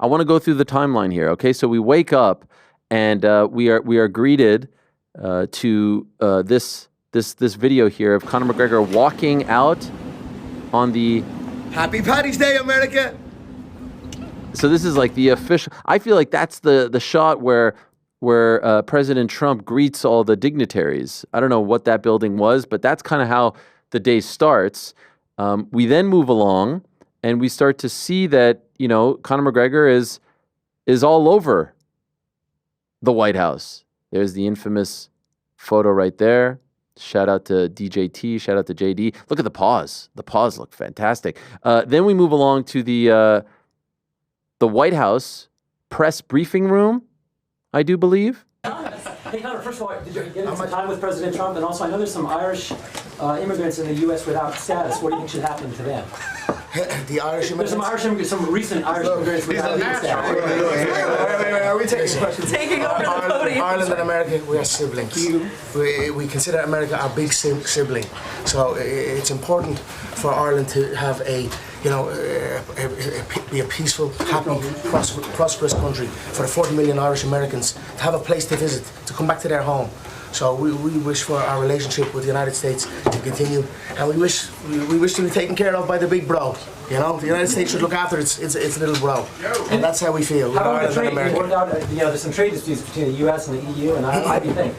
I want to go through the timeline here. Okay, so we wake up and we are greeted to this video here of Conor McGregor walking out on the Happy Paddy's Day, America. So this is like the official. I feel like that's the shot where President Trump greets all the dignitaries. I don't know what that building was, but that's kind of how the day starts. We then move along and we start to see that, Conor McGregor is all over the White House. There's the infamous photo right there. Shout out to DJT. Shout out to JD. Look at the paws. The paws look fantastic. Then we move along to the White House press briefing room, I do believe. Hey, Conor, first of all, did you get into some time with President Trump? And also, I know there's some Irish immigrants in the U.S. without status. What do you think should happen to them? The Irish immigrants? There's some recent Irish immigrants without legal status. Wait, are we taking questions? Taking over the podium. Ireland and America, we are siblings. We consider America our big sibling. So it's important for Ireland to have be a peaceful, happy, prosperous country for the 40 million Irish Americans to have a place to visit, to come back to their home. So we wish for our relationship with the United States to continue, and we wish to be taken care of by the big bro. The United States should look after its little bro, and that's how we feel. How about the trade? There's some trade disputes between the U.S. and the EU, and how do you think?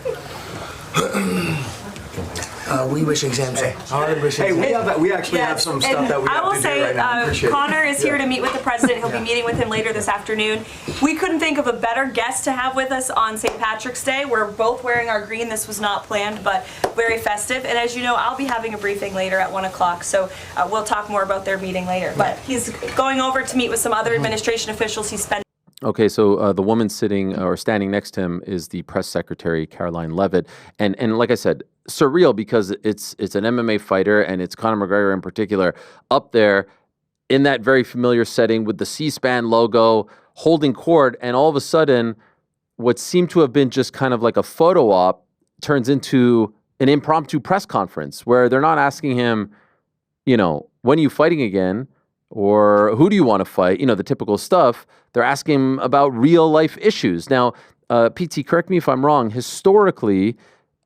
We wish exemption. We actually have some stuff that we I will have to say, do right now. Conor is here to meet with the president. He'll be meeting with him later this afternoon. We couldn't think of a better guest to have with us on St. Patrick's Day. We're both wearing our green. This was not planned, but very festive. And as you know, I'll be having a briefing later at 1 o'clock, so we'll talk more about their meeting later. But he's going over to meet with some other administration officials. He's spent. Okay, so the woman sitting or standing next to him is the press secretary, Caroline Levitt. And like I said, surreal because it's an MMA fighter and it's Conor McGregor in particular up there in that very familiar setting with the C-SPAN logo holding court. And all of a sudden, what seemed to have been just kind of like a photo op turns into an impromptu press conference where they're not asking him, when are you fighting again? Or who do you want to fight? The typical stuff. They're asking him about real life issues. Now, PT, correct me if I'm wrong. Historically,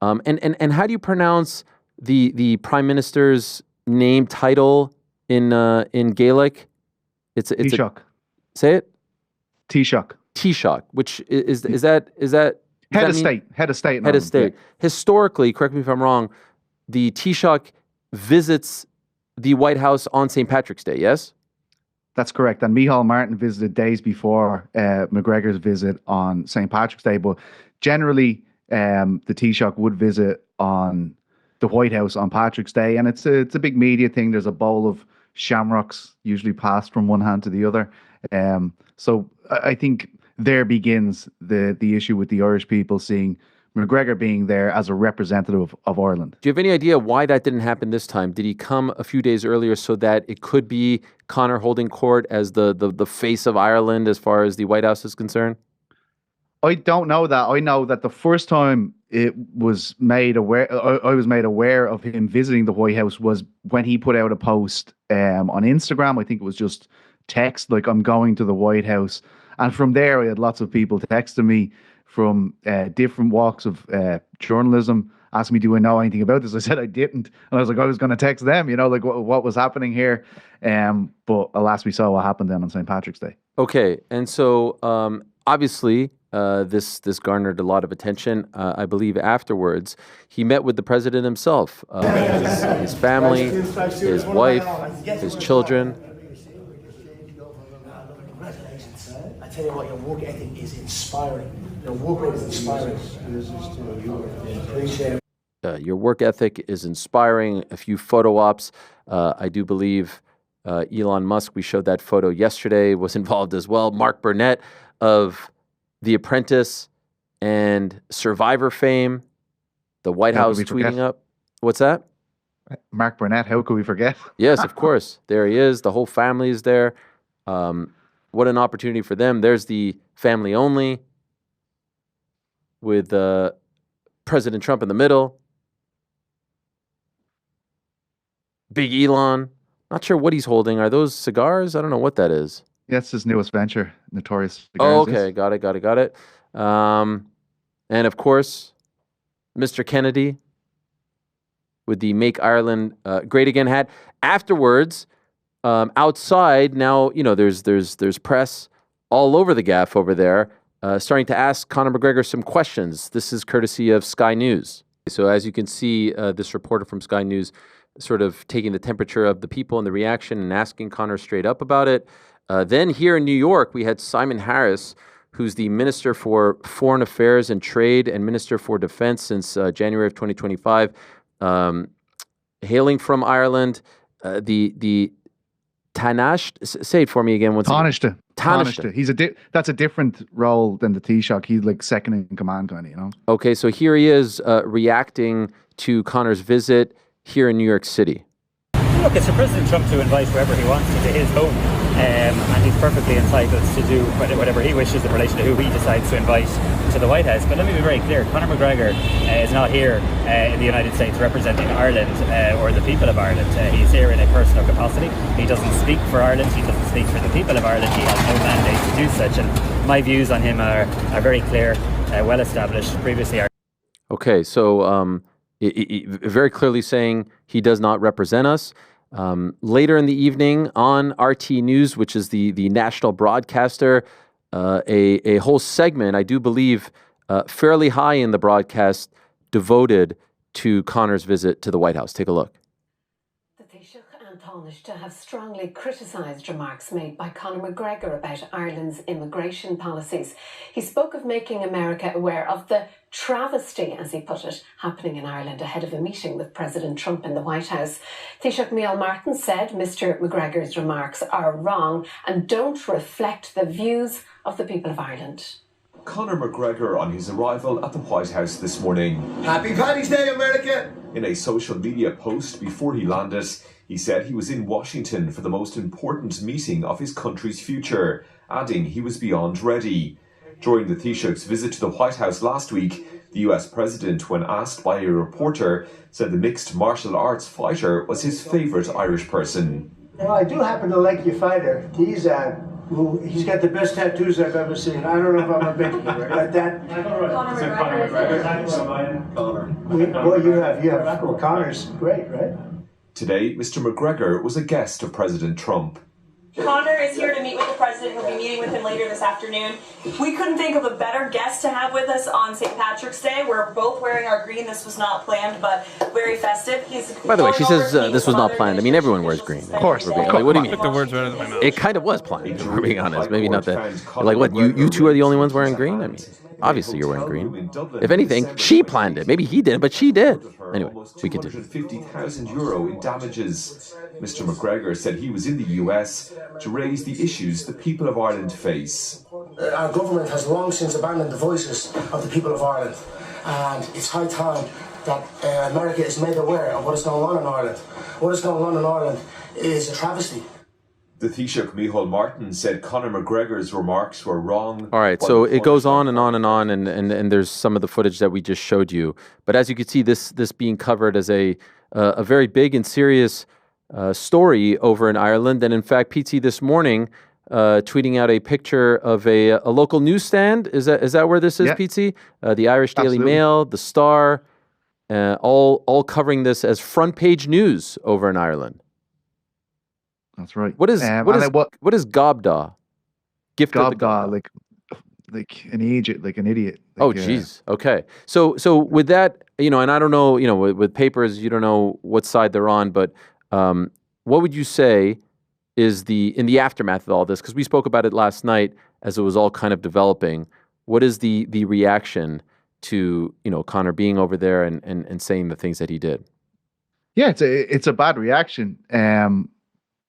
and how do you pronounce the prime minister's name title in Gaelic? It's Taoiseach. Say it. Taoiseach. Taoiseach, which is that head of state. Head of state. Head of state. Yeah. Historically, correct me if I'm wrong. The Taoiseach visits the White House on St. Patrick's Day, yes? That's correct. And Micheál Martin visited days before McGregor's visit on St. Patrick's Day. But generally, the Taoiseach would visit on the White House on Patrick's Day. And it's a big media thing. There's a bowl of shamrocks usually passed from one hand to the other. So I think there begins the issue with the Irish people seeing McGregor being there as a representative of Ireland. Do you have any idea why that didn't happen this time? Did he come a few days earlier so that it could be Conor holding court as the face of Ireland as far as the White House is concerned? I don't know that. I know that the first time I was made aware of him visiting the White House was when he put out a post on Instagram. I think it was just text, like, I'm going to the White House. And from there, I had lots of people texting me from different walks of journalism, asked me, do I know anything about this? I said I didn't. And I was like, I was going to text them, what was happening here. But alas, we saw what happened then on St. Patrick's Day. Okay. And so obviously this garnered a lot of attention. I believe afterwards, he met with the president himself, his family, his wife, his children. I tell you what, your work ethic is inspiring. Your work rate is inspiring. Your work ethic is inspiring. A few photo ops. I do believe Elon Musk, we showed that photo yesterday, was involved as well. Mark Burnett of The Apprentice and Survivor fame. The White House tweeting up. What's that? Mark Burnett, how could we forget? Yes, of course. There he is. The whole family is there. What an opportunity for them. There's the family only with President Trump in the middle. Big Elon. Not sure what he's holding. Are those cigars? I don't know what that is. That's his newest venture, Notorious Oh, Cigars. yes. okay. Got it. And of course, Mr. Kennedy with the Make Ireland Great Again hat. Afterwards, outside, now, there's press all over the gaff over there, starting to ask Conor McGregor some questions. This is courtesy of Sky News. So as you can see, this reporter from Sky News sort of taking the temperature of the people and the reaction and asking Conor straight up about it. Then here in New York, we had Simon Harris, who's the Minister for Foreign Affairs and Trade and Minister for Defense since January of 2025, hailing from Ireland. The Taoiseach, say it for me again. Taoiseach. Taoiseach. That's a different role than the Taoiseach. He's like second in command, kind of. Okay, so here he is reacting to Conor's visit here in New York City. Look, it's for President Trump to invite whoever he wants into his home, and he's perfectly entitled to do whatever he wishes in relation to who he decides to invite to the White House. But let me be very clear, Conor McGregor is not here in the United States representing Ireland or the people of Ireland. He's here in a personal capacity. He doesn't speak for Ireland, he doesn't speak for the people of Ireland, he has no mandate to do such, and my views on him are very clear, well established previously. Okay, so very clearly saying he does not represent us. Later in the evening on RT News, which is the national broadcaster, a whole segment, I do believe, fairly high in the broadcast, devoted to Conor's visit to the White House. Take a look. The Taoiseach and Taoiseach have strongly criticised remarks made by Conor McGregor about Ireland's immigration policies. He spoke of making America aware of the travesty, as he put it, happening in Ireland ahead of a meeting with President Trump in the White House. Taoiseach Micheál Martin said Mr McGregor's remarks are wrong and don't reflect the views of the people of Ireland. Conor McGregor on his arrival at the White House this morning. Happy Paddy's Day, America! In a social media post before he landed, he said he was in Washington for the most important meeting of his country's future, adding he was beyond ready. During the Taoiseach's visit to the White House last week, the US president, when asked by a reporter, said the mixed martial arts fighter was his favourite Irish person. Well, I do happen to like your fighter. He's got the best tattoos I've ever seen. I don't know if I'm a big but that. Conor McGregor. Well, you have. Well, Conor's great, right? Today, Mr. McGregor was a guest of President Trump. Conor is here to meet with the president. He'll be meeting with him later this afternoon. We couldn't think of a better guest to have with us on St. Patrick's Day. We're both wearing our green. This was not planned, but very festive. By the way, she says this was not planned. I mean, everyone wears green. Of course. What do you mean? Took the words right out of my mouth. It kind of was planned, if we're being honest. Maybe not that. Like, what, you two are the only ones wearing green? I mean, obviously you're wearing green. If anything, she planned it. Maybe he didn't, but she did. Anyway, we continue. €250,000 in damages. Mr. McGregor said he was in the US to raise the issues the people of Ireland face. Our government has long since abandoned the voices of the people of Ireland, and it's high time that America is made aware of what is going on in Ireland. What is going on in Ireland is a travesty. The Taoiseach Micheál Martin said Conor McGregor's remarks were wrong. All right, so it goes on and on and on, and there's some of the footage that we just showed you. But as you can see, this being covered as a very big and serious story over in Ireland. And in fact, PT this morning tweeting out a picture of a local newsstand. Is that where this is, Yeah. PT? The Irish Daily Absolutely. Mail, the Star, all covering this as front page news over in Ireland. That's right. What is Gobda? Gift of the Gobda, like an idiot, like an idiot. Oh, Like, geez. Okay. So with that, and I don't know, with papers, you don't know what side they're on, but what would you say is in the aftermath of all this? Because we spoke about it last night as it was all kind of developing. What is the reaction to, Conor being over there and saying the things that he did? Yeah, it's a bad reaction.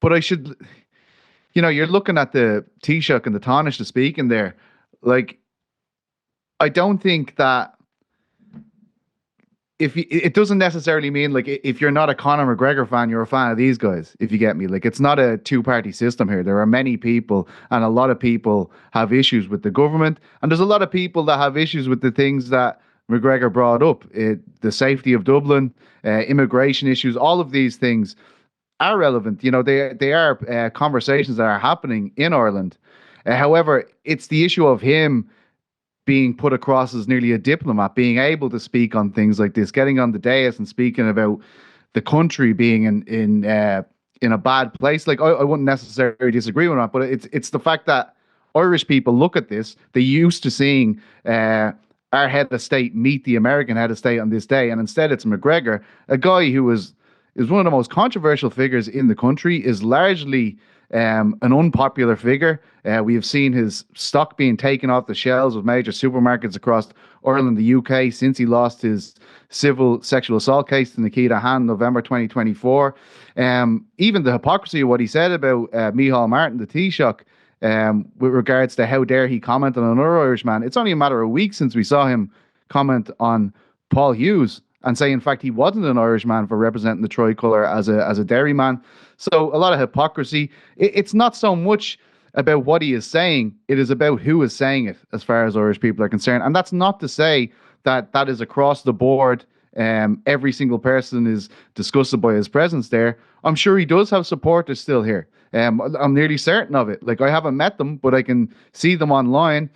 But I should, you're looking at the Taoiseach and the Taoiseach speaking there. Like, I don't think that it doesn't necessarily mean, like, if you're not a Conor McGregor fan, you're a fan of these guys, if you get me. Like, it's not a two-party system here. There are many people, and a lot of people have issues with the government, and there's a lot of people that have issues with the things that McGregor brought up. The safety of Dublin, immigration issues, all of these things. are relevant. They are conversations that are happening in Ireland. However, it's the issue of him being put across as nearly a diplomat, being able to speak on things like this, getting on the dais and speaking about the country being in a bad place. Like I wouldn't necessarily disagree with that, but it's the fact that Irish people look at this. They're used to seeing our head of state meet the American head of state on this day, and instead it's McGregor, a guy who is one of the most controversial figures in the country, is largely an unpopular figure. We have seen his stock being taken off the shelves of major supermarkets across Ireland and the UK since he lost his civil sexual assault case to Nikita Han, November 2024. Even the hypocrisy of what he said about Micheál Martin, the Taoiseach, with regards to how dare he comment on another Irishman. It's only a matter of weeks since we saw him comment on Paul Hughes and say, in fact, he wasn't an Irishman for representing the tricolour as a dairyman. So a lot of hypocrisy. It's not so much about what he is saying, it is about who is saying it as far as Irish people are concerned. And that's not to say that that is across the board. Every single person is disgusted by his presence there. I'm sure he does have supporters still here. I'm nearly certain of it. Like, I haven't met them, but I can see them online.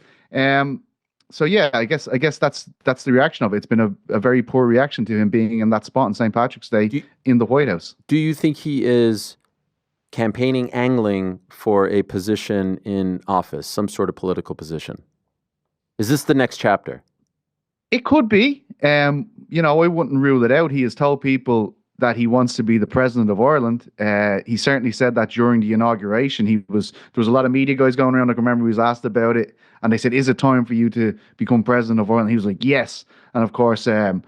So yeah, I guess that's the reaction of it. It's been a very poor reaction to him being in that spot on St. Patrick's Day in the White House. Do you think he is campaigning, angling for a position in office, some sort of political position? Is this the next chapter? It could be. I wouldn't rule it out. He has told people that he wants to be the president of Ireland. He certainly said that during the inauguration. There was a lot of media guys going around. I can remember he was asked about it, and they said, "Is it time for you to become president of Ireland?" He was like, "Yes." And of course, our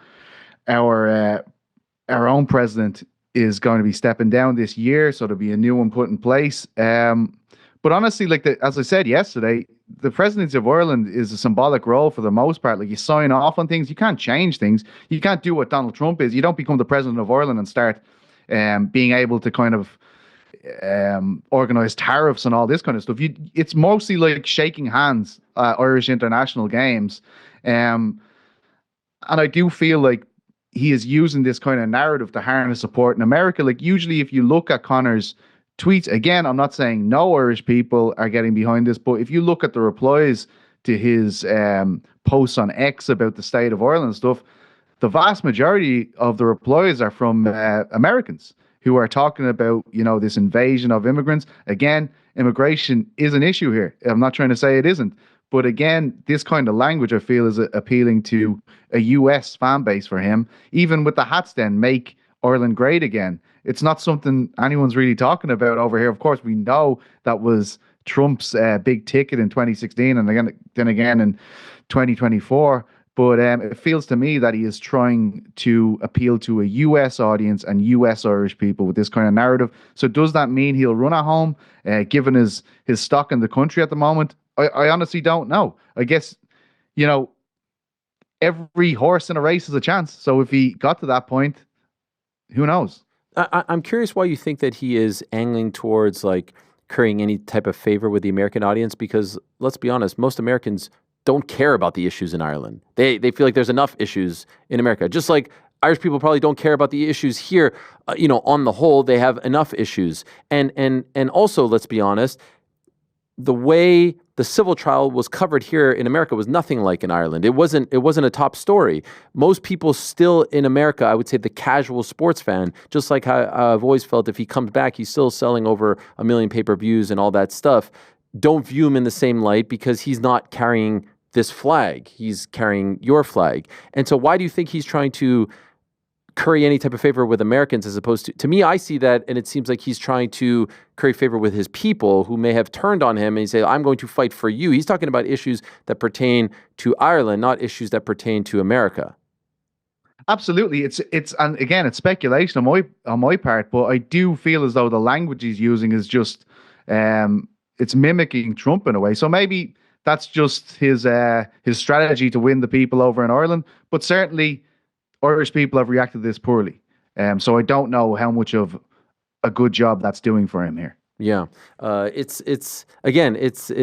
own president is going to be stepping down this year, so there'll be a new one put in place. But honestly, as I said yesterday, the presidency of Ireland is a symbolic role for the most part. Like, you sign off on things, you can't change things. You can't do what Donald Trump is. You don't become the president of Ireland and start being able to kind of organize tariffs and all this kind of stuff. It's mostly like shaking hands at Irish international games. And I do feel like he is using this kind of narrative to harness support in America. Like, usually if you look at Conor's tweets, again, I'm not saying no Irish people are getting behind this, but if you look at the replies to his posts on X about the state of Ireland and stuff, the vast majority of the replies are from Americans who are talking about, this invasion of immigrants. Again, immigration is an issue here. I'm not trying to say it isn't. But again, this kind of language, I feel, is appealing to a US fan base for him. Even with the hats then, make Ireland great again. It's not something anyone's really talking about over here. Of course, we know that was Trump's big ticket in 2016 and then again in 2024. But it feels to me that he is trying to appeal to a US audience and US Irish people with this kind of narrative. So does that mean he'll run at home, given his stock in the country at the moment? I honestly don't know. I guess, every horse in a race has a chance. So if he got to that point, who knows? I'm curious why you think that he is angling towards currying any type of favor with the American audience, because let's be honest, most Americans don't care about the issues in Ireland. They feel like there's enough issues in America. Just like Irish people probably don't care about the issues here. On the whole, they have enough issues. And also, let's be honest, the way the civil trial was covered here in America was nothing like in Ireland. It wasn't a top story. Most people still in America, I would say the casual sports fan, just like how I've always felt, if he comes back, he's still selling over 1 million pay-per-views and all that stuff, don't view him in the same light because he's not carrying this flag. He's carrying your flag. And so why do you think he's trying to curry any type of favor with Americans as opposed to me, I see that, and it seems like he's trying to curry favor with his people who may have turned on him and say, I'm going to fight for you. He's talking about issues that pertain to Ireland, not issues that pertain to America. Absolutely. And again, it's speculation on my part, but I do feel as though the language he's using is just, it's mimicking Trump in a way. So maybe that's just his strategy to win the people over in Ireland, but certainly Irish people have reacted to this poorly. So I don't know how much of a good job that's doing for him here. Yeah. It's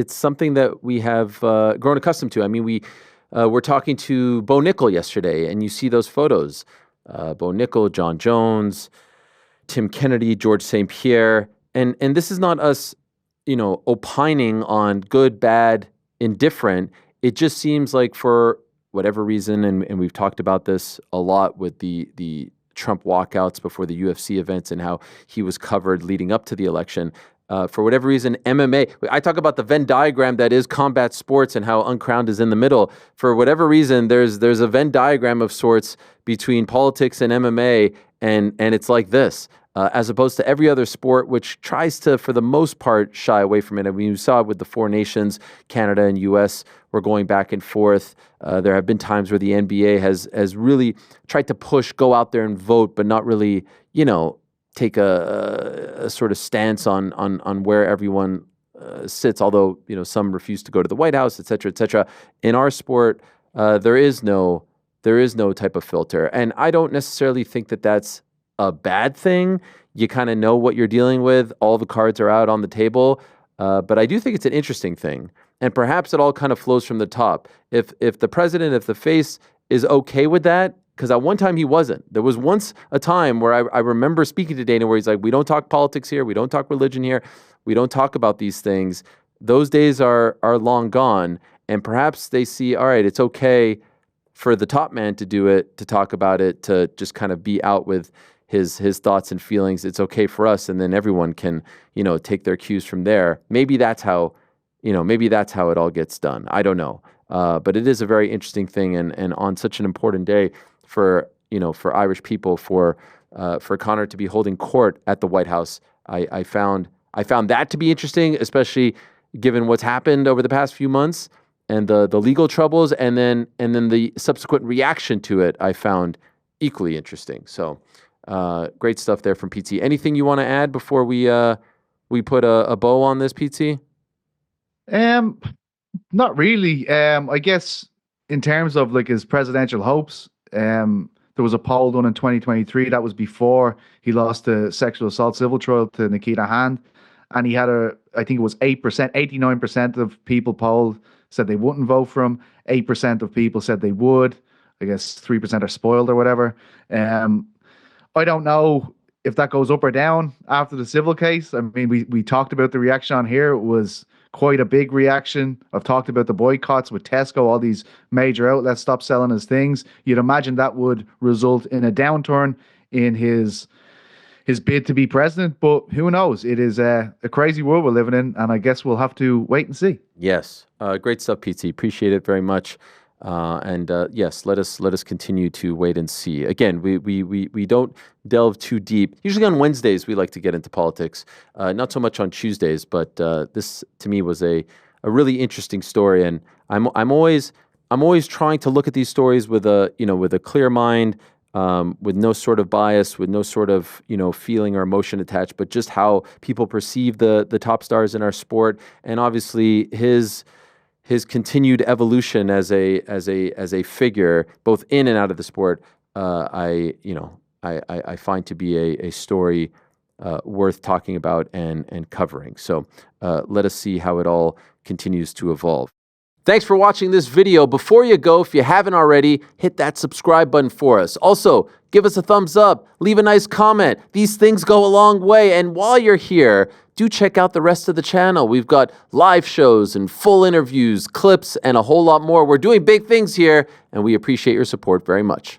something that we have grown accustomed to. I mean, we were talking to Bo Nickel yesterday, and you see those photos. Bo Nickel, John Jones, Tim Kennedy, George St. Pierre, and this is not us, opining on good, bad, indifferent. It just seems like for whatever reason, and we've talked about this a lot with the Trump walkouts before the UFC events and how he was covered leading up to the election. For whatever reason, MMA, I talk about the Venn diagram that is combat sports and how Uncrowned is in the middle. For whatever reason, there's a Venn diagram of sorts between politics and MMA, and it's like this, as opposed to every other sport, which tries to, for the most part, shy away from it. I mean, you saw it with the four nations, Canada and US, were going back and forth. There have been times where the NBA has really tried to push, go out there and vote, but not really, take a sort of stance on where everyone sits, although some refuse to go to the White House, et cetera, et cetera. In our sport, there is no type of filter, and I don't necessarily think that that's a bad thing. You kind of know what you're dealing with. All the cards are out on the table, but I do think it's an interesting thing, and perhaps it all kind of flows from the top. If the president, if the face is okay with that. Because at one time he wasn't. There was once a time where I remember speaking to Dana where he's like, we don't talk politics here. We don't talk religion here. We don't talk about these things. Those days are long gone. And perhaps they see, all right, it's okay for the top man to do it, to talk about it, to just kind of be out with his thoughts and feelings. It's okay for us. And then everyone can, take their cues from there. Maybe that's how it all gets done. I don't know. But it is a very interesting thing. And on such an important day, for Irish people, for Conor to be holding court at the White House, I found that to be interesting, especially given what's happened over the past few months and the legal troubles, and then the subsequent reaction to it. I found equally interesting. So great stuff there from PT. Anything you want to add before we put a bow on this, PT? Not really. I guess in terms of like his presidential hopes. There was a poll done in 2023 that was before he lost the sexual assault civil trial to Nikita Hand, and he had I think it was 8%, 89% of people polled said they wouldn't vote for him. 8% of people said they would. I guess 3% are spoiled or whatever. I don't know if that goes up or down after the civil case. I mean, we talked about the reaction on here. It was quite a big reaction. I've talked about the boycotts with Tesco, all these major outlets stopped selling his things. You'd imagine that would result in a downturn in his bid to be president, but who knows? It is a crazy world we're living in, and I guess we'll have to wait and see. Yes. Great stuff, PT. Appreciate it very much. Yes, let us continue to wait and see. Again, we don't delve too deep. Usually on Wednesdays we like to get into politics, not so much on Tuesdays. But this to me was a really interesting story, and I'm always trying to look at these stories with a clear mind, with no sort of bias, with no sort of feeling or emotion attached, but just how people perceive the top stars in our sport, and obviously his continued evolution as a figure, both in and out of the sport, I find to be a story worth talking about and covering. So let us see how it all continues to evolve. Thanks for watching this video. Before you go, if you haven't already, hit that subscribe button for us. Also, give us a thumbs up, leave a nice comment. These things go a long way. And while you're here, do check out the rest of the channel. We've got live shows and full interviews, clips, and a whole lot more. We're doing big things here, and we appreciate your support very much.